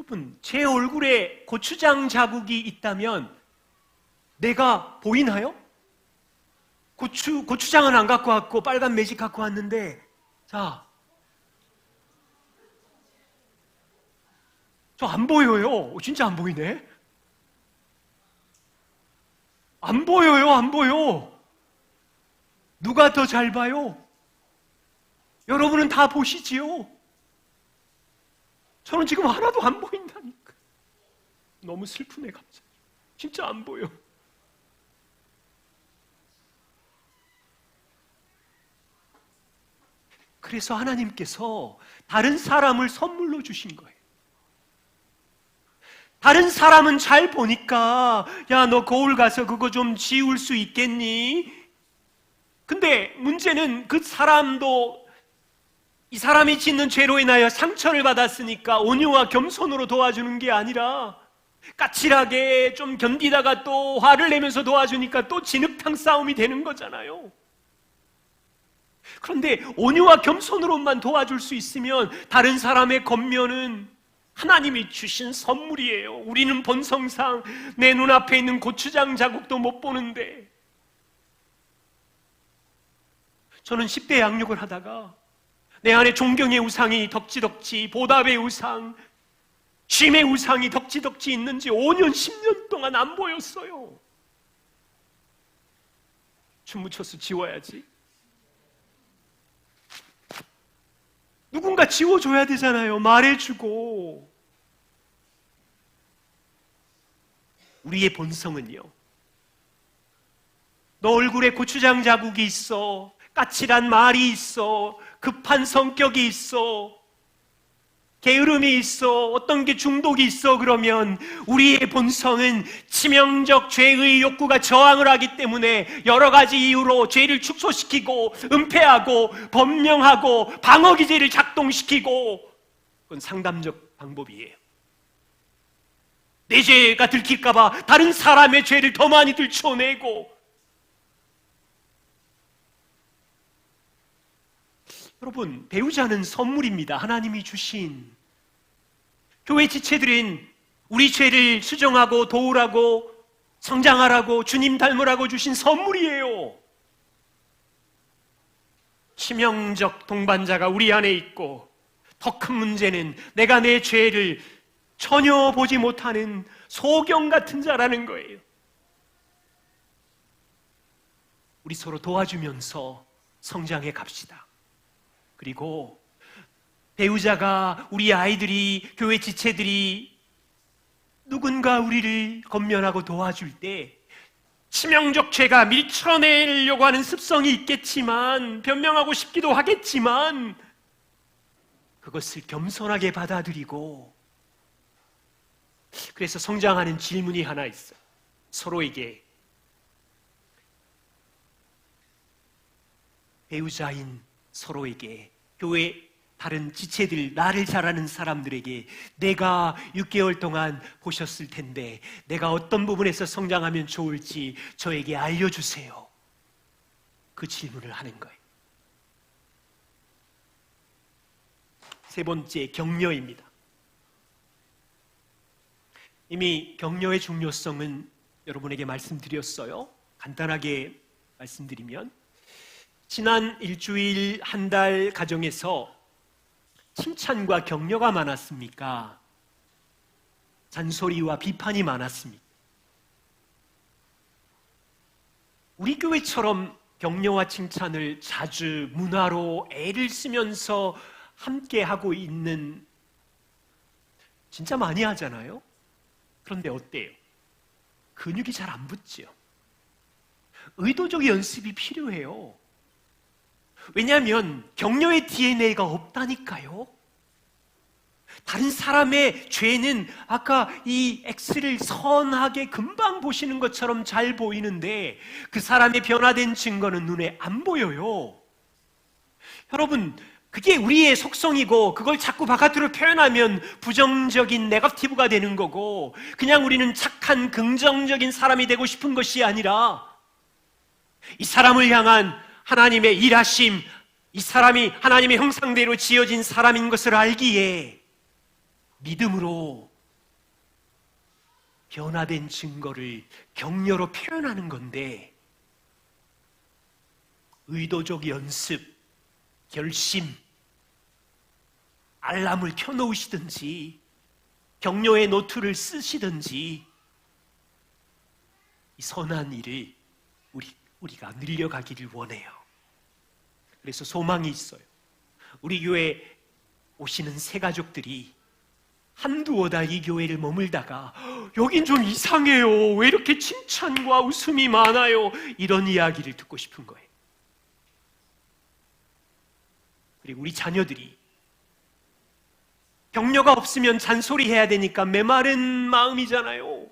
여러분, 제 얼굴에 고추장 자국이 있다면 내가 보이나요? 고추장은 안 갖고 왔고 빨간 매직 갖고 왔는데, 자, 저 안 보여요. 진짜 안 보이네. 안 보여요, 안 보여. 누가 더 잘 봐요? 여러분은 다 보시지요? 저는 지금 하나도 안 보인다니까. 너무 슬프네, 갑자기. 진짜 안 보여. 그래서 하나님께서 다른 사람을 선물로 주신 거예요. 다른 사람은 잘 보니까, 야, 너 거울 가서 그거 좀 지울 수 있겠니? 근데 문제는 그 사람도 이 사람이 짓는 죄로 인하여 상처를 받았으니까 온유와 겸손으로 도와주는 게 아니라 까칠하게 좀 견디다가 또 화를 내면서 도와주니까 또 진흙탕 싸움이 되는 거잖아요. 그런데 온유와 겸손으로만 도와줄 수 있으면 다른 사람의 겉면은 하나님이 주신 선물이에요. 우리는 본성상 내 눈앞에 있는 고추장 자국도 못 보는데, 저는 10대 양육을 하다가 내 안에 존경의 우상이 덕지덕지, 보답의 우상, 쉼의 우상이 덕지덕지 있는지 5년, 10년 동안 안 보였어요. 춤 묻혀서 지워야지. 누군가 지워줘야 되잖아요. 말해주고. 우리의 본성은요, 너 얼굴에 고추장 자국이 있어, 까칠한 말이 있어, 급한 성격이 있어, 게으름이 있어, 어떤 게 중독이 있어, 그러면 우리의 본성은 치명적 죄의 욕구가 저항을 하기 때문에 여러 가지 이유로 죄를 축소시키고 은폐하고 범명하고 방어기제를 작동시키고, 그건 상담적 방법이에요. 내 죄가 들킬까봐 다른 사람의 죄를 더 많이 들춰내고. 여러분, 배우자는 선물입니다. 하나님이 주신. 교회 지체들은 우리 죄를 수정하고 도우라고, 성장하라고, 주님 닮으라고 주신 선물이에요. 치명적 동반자가 우리 안에 있고, 더 큰 문제는 내가 내 죄를 전혀 보지 못하는 소경 같은 자라는 거예요. 우리 서로 도와주면서 성장해 갑시다. 그리고 배우자가, 우리 아이들이, 교회 지체들이 누군가 우리를 권면하고 도와줄 때 치명적 죄가 밀쳐내려고 하는 습성이 있겠지만, 변명하고 싶기도 하겠지만, 그것을 겸손하게 받아들이고, 그래서 성장하는 질문이 하나 있어요. 서로에게, 배우자인 서로에게, 교회 다른 지체들, 나를 잘 아는 사람들에게, 내가 6개월 동안 보셨을 텐데 내가 어떤 부분에서 성장하면 좋을지 저에게 알려주세요. 그 질문을 하는 거예요. 세 번째, 격려입니다. 이미 격려의 중요성은 여러분에게 말씀드렸어요. 간단하게 말씀드리면, 지난 일주일, 한 달 가정에서 칭찬과 격려가 많았습니까? 잔소리와 비판이 많았습니까? 우리 교회처럼 격려와 칭찬을 자주 문화로 애를 쓰면서 함께 하고 있는, 진짜 많이 하잖아요? 그런데 어때요? 근육이 잘 안 붙죠? 의도적 연습이 필요해요. 왜냐하면 격려의 DNA가 없다니까요. 다른 사람의 죄는 아까 이 X를 선하게 금방 보시는 것처럼 잘 보이는데 그 사람의 변화된 증거는 눈에 안 보여요. 여러분, 그게 우리의 속성이고, 그걸 자꾸 바깥으로 표현하면 부정적인 네거티브가 되는 거고, 그냥 우리는 착한 긍정적인 사람이 되고 싶은 것이 아니라 이 사람을 향한 하나님의 일하심, 이 사람이 하나님의 형상대로 지어진 사람인 것을 알기에 믿음으로 변화된 증거를 격려로 표현하는 건데, 의도적 연습, 결심, 알람을 켜놓으시든지 격려의 노트를 쓰시든지 이 선한 일을 우리가 늘려가기를 원해요. 그래서 소망이 있어요. 우리 교회 오시는 새 가족들이 한두어 달 이 교회를 머물다가 여긴 좀 이상해요, 왜 이렇게 칭찬과 웃음이 많아요, 이런 이야기를 듣고 싶은 거예요. 그리고 우리 자녀들이 격려가 없으면 잔소리해야 되니까 메마른 마음이잖아요.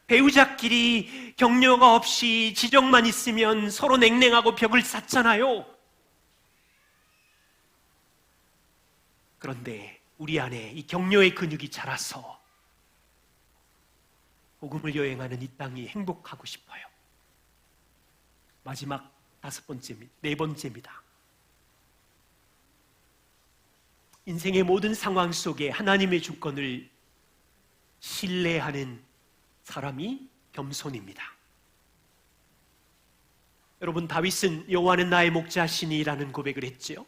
배우자끼리 격려가 없이 지적만 있으면 서로 냉랭하고 벽을 쌓잖아요. 그런데 우리 안에 이 격려의 근육이 자라서 복음을 여행하는 이 땅이 행복하고 싶어요. 마지막 네 번째입니다. 인생의 모든 상황 속에 하나님의 주권을 신뢰하는 사람이 겸손입니다. 여러분, 다윗은 여호와는 나의 목자시니라는 고백을 했지요.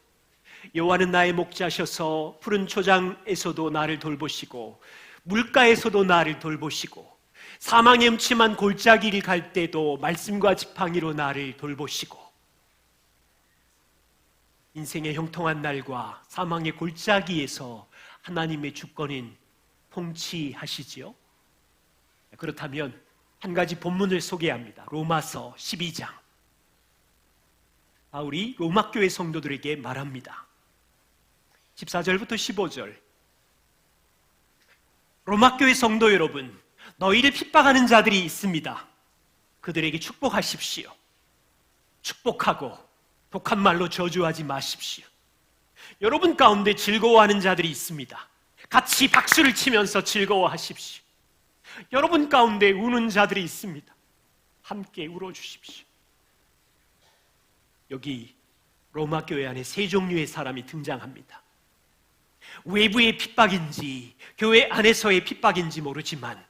여호와는 나의 목자셔서 푸른 초장에서도 나를 돌보시고 물가에서도 나를 돌보시고 사망의 음침한 골짜기를 갈 때도 말씀과 지팡이로 나를 돌보시고, 인생의 형통한 날과 사망의 골짜기에서 하나님의 주권은 통치하시지요. 그렇다면 한 가지 본문을 소개합니다. 로마서 12장. 바울이 로마교회 성도들에게 말합니다. 14절부터 15절. 로마교회 성도 여러분, 너희를 핍박하는 자들이 있습니다. 그들에게 축복하십시오. 축복하고 독한 말로 저주하지 마십시오. 여러분 가운데 즐거워하는 자들이 있습니다. 같이 박수를 치면서 즐거워하십시오. 여러분 가운데 우는 자들이 있습니다. 함께 울어주십시오. 여기 로마 교회 안에 세 종류의 사람이 등장합니다. 외부의 핍박인지 교회 안에서의 핍박인지 모르지만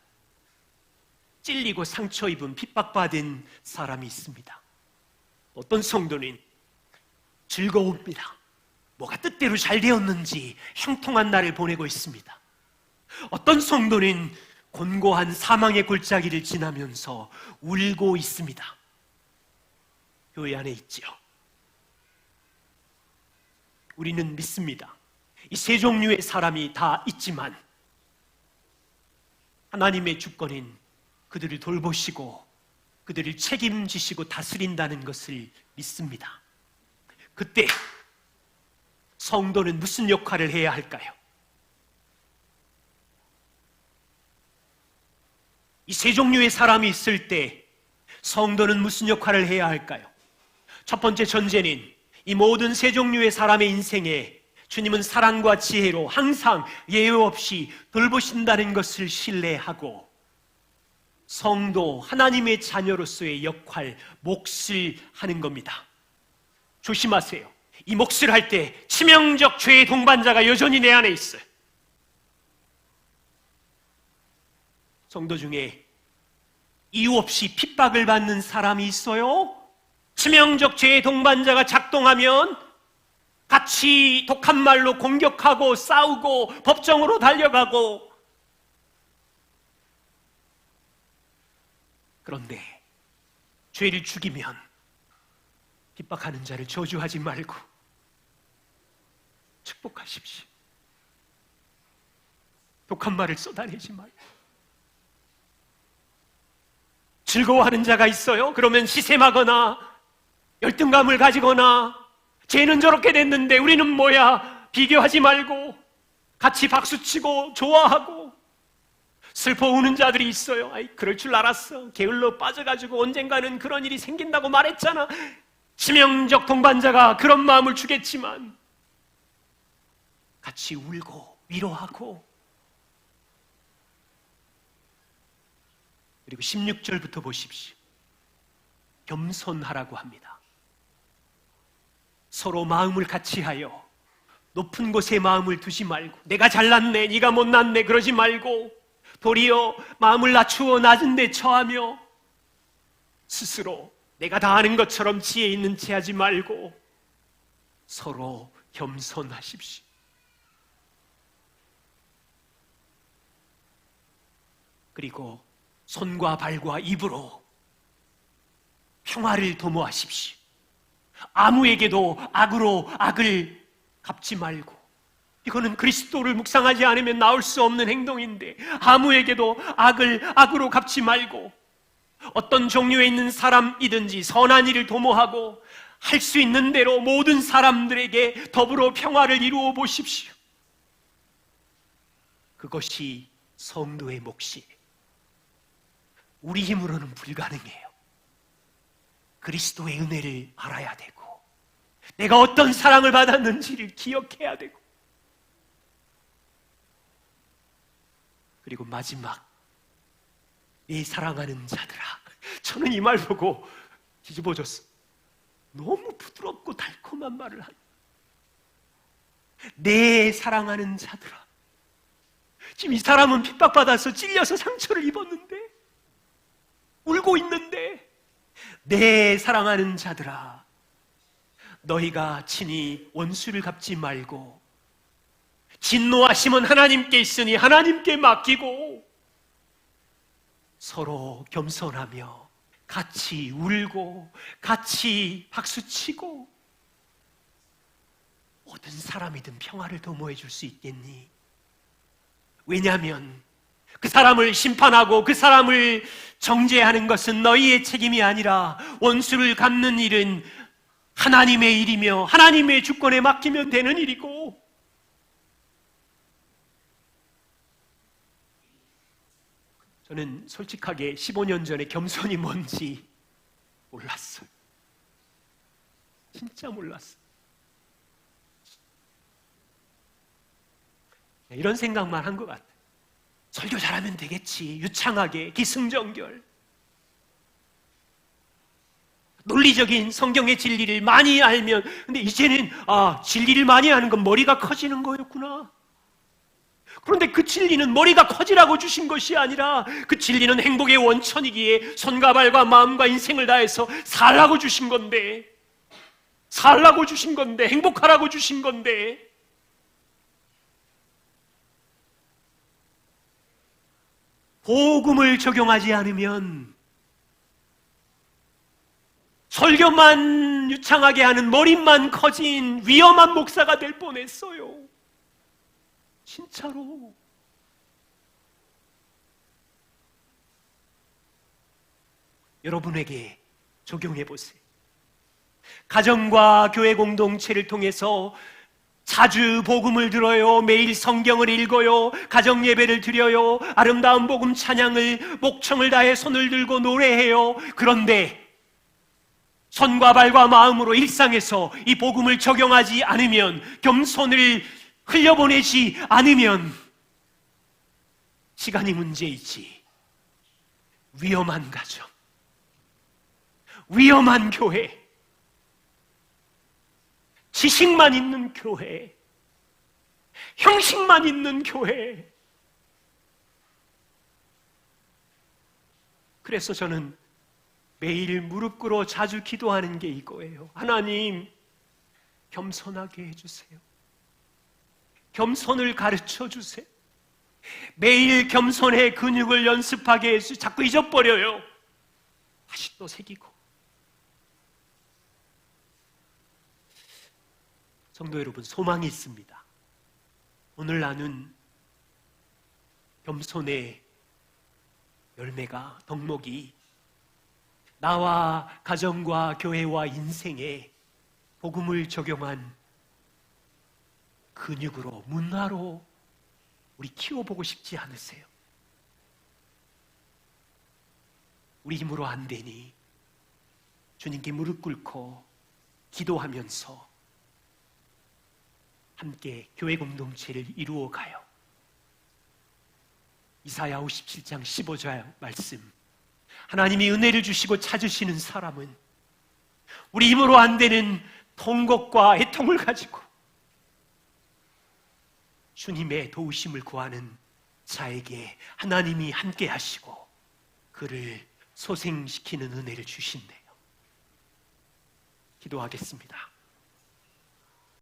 찔리고 상처 입은 핍박받은 사람이 있습니다. 어떤 성도는 즐거웁니다. 뭐가 뜻대로 잘 되었는지 형통한 날을 보내고 있습니다. 어떤 성도는 곤고한 사망의 골짜기를 지나면서 울고 있습니다. 교회 안에 있지요. 우리는 믿습니다. 이 세 종류의 사람이 다 있지만 하나님의 주권은 그들을 돌보시고 그들을 책임지시고 다스린다는 것을 믿습니다. 그때 성도는 무슨 역할을 해야 할까요? 이 세 종류의 사람이 있을 때 성도는 무슨 역할을 해야 할까요? 첫 번째 전제는 이 모든 세 종류의 사람의 인생에 주님은 사랑과 지혜로 항상 예외 없이 돌보신다는 것을 신뢰하고, 성도 하나님의 자녀로서의 역할, 몫을 하는 겁니다. 조심하세요. 이 몫을 할 때 치명적 죄의 동반자가 여전히 내 안에 있어요. 성도 중에 이유 없이 핍박을 받는 사람이 있어요. 치명적 죄의 동반자가 작동하면 같이 독한 말로 공격하고 싸우고 법정으로 달려가고. 그런데 죄를 죽이면 핍박하는 자를 저주하지 말고 축복하십시오. 독한 말을 쏟아내지 말고. 즐거워하는 자가 있어요. 그러면 시샘하거나 열등감을 가지거나 쟤는 저렇게 됐는데 우리는 뭐야, 비교하지 말고 같이 박수치고 좋아하고. 슬퍼 우는 자들이 있어요. 아이, 그럴 줄 알았어. 게을러 빠져가지고 언젠가는 그런 일이 생긴다고 말했잖아. 치명적 동반자가 그런 마음을 주겠지만 같이 울고 위로하고. 그리고 16절부터 보십시오. 겸손하라고 합니다. 서로 마음을 같이하여 높은 곳에 마음을 두지 말고, 내가 잘났네 네가 못났네 그러지 말고, 도리어 마음을 낮추어 낮은 데 처하며 스스로 내가 다 아는 것처럼 지혜 있는 체 하지 말고 서로 겸손하십시오. 그리고 손과 발과 입으로 평화를 도모하십시오. 아무에게도 악으로 악을 갚지 말고, 이거는 그리스도를 묵상하지 않으면 나올 수 없는 행동인데, 아무에게도 악을 악으로 갚지 말고 어떤 종류에 있는 사람이든지 선한 일을 도모하고 할 수 있는 대로 모든 사람들에게 더불어 평화를 이루어 보십시오. 그것이 성도의 몫이에요. 우리 힘으로는 불가능해요. 그리스도의 은혜를 알아야 되고, 내가 어떤 사랑을 받았는지를 기억해야 되고, 그리고 마지막, 내 사랑하는 자들아. 저는 이 말 보고 뒤집어졌어. 너무 부드럽고 달콤한 말을 하네. 내 사랑하는 자들아. 지금 이 사람은 핍박받아서 찔려서 상처를 입었는데, 울고 있는데, 내 사랑하는 자들아, 너희가 친히 원수를 갚지 말고 진노하심은 하나님께 있으니 하나님께 맡기고 서로 겸손하며 같이 울고 같이 박수치고 모든 사람이든 평화를 도모해 줄 수 있겠니? 왜냐하면 그 사람을 심판하고 그 사람을 정죄하는 것은 너희의 책임이 아니라 원수를 갚는 일은 하나님의 일이며 하나님의 주권에 맡기면 되는 일이고, 저는 솔직하게 15년 전에 겸손이 뭔지 몰랐어요. 진짜 몰랐어요. 이런 생각만 한 것 같아요. 설교 잘하면 되겠지. 유창하게, 기승전결. 논리적인 성경의 진리를 많이 알면, 근데 이제는 진리를 많이 아는 건 머리가 커지는 거였구나. 그런데 그 진리는 머리가 커지라고 주신 것이 아니라 그 진리는 행복의 원천이기에 손과 발과 마음과 인생을 다해서 살라고 주신 건데, 행복하라고 주신 건데, 복음을 적용하지 않으면 설교만 유창하게 하는 머리만 커진 위험한 목사가 될 뻔했어요. 진짜로. 여러분에게 적용해 보세요. 가정과 교회 공동체를 통해서 자주 복음을 들어요. 매일 성경을 읽어요. 가정 예배를 드려요. 아름다운 복음 찬양을 목청을 다해 손을 들고 노래해요. 그런데 손과 발과 마음으로 일상에서 이 복음을 적용하지 않으면, 겸손을 흘려보내지 않으면 시간이 문제이지. 위험한 가정, 위험한 교회, 지식만 있는 교회, 형식만 있는 교회. 그래서 저는 매일 무릎 꿇어 자주 기도하는 게 이거예요. 하나님, 겸손하게 해주세요. 겸손을 가르쳐 주세요. 매일 겸손의 근육을 연습하게 해서 자꾸 잊어버려요. 다시 또 새기고. 성도 여러분, 소망이 있습니다. 오늘 나눈 겸손의 열매가, 덕목이 나와 가정과 교회와 인생에 복음을 적용한 근육으로, 문화로 우리 키워보고 싶지 않으세요? 우리 힘으로 안 되니 주님께 무릎 꿇고 기도하면서 함께 교회 공동체를 이루어가요. 이사야 57장 15절 말씀, 하나님이 은혜를 주시고 찾으시는 사람은 우리 힘으로 안 되는 통곡과 애통을 가지고 주님의 도우심을 구하는 자에게 하나님이 함께 하시고 그를 소생시키는 은혜를 주신대요. 기도하겠습니다.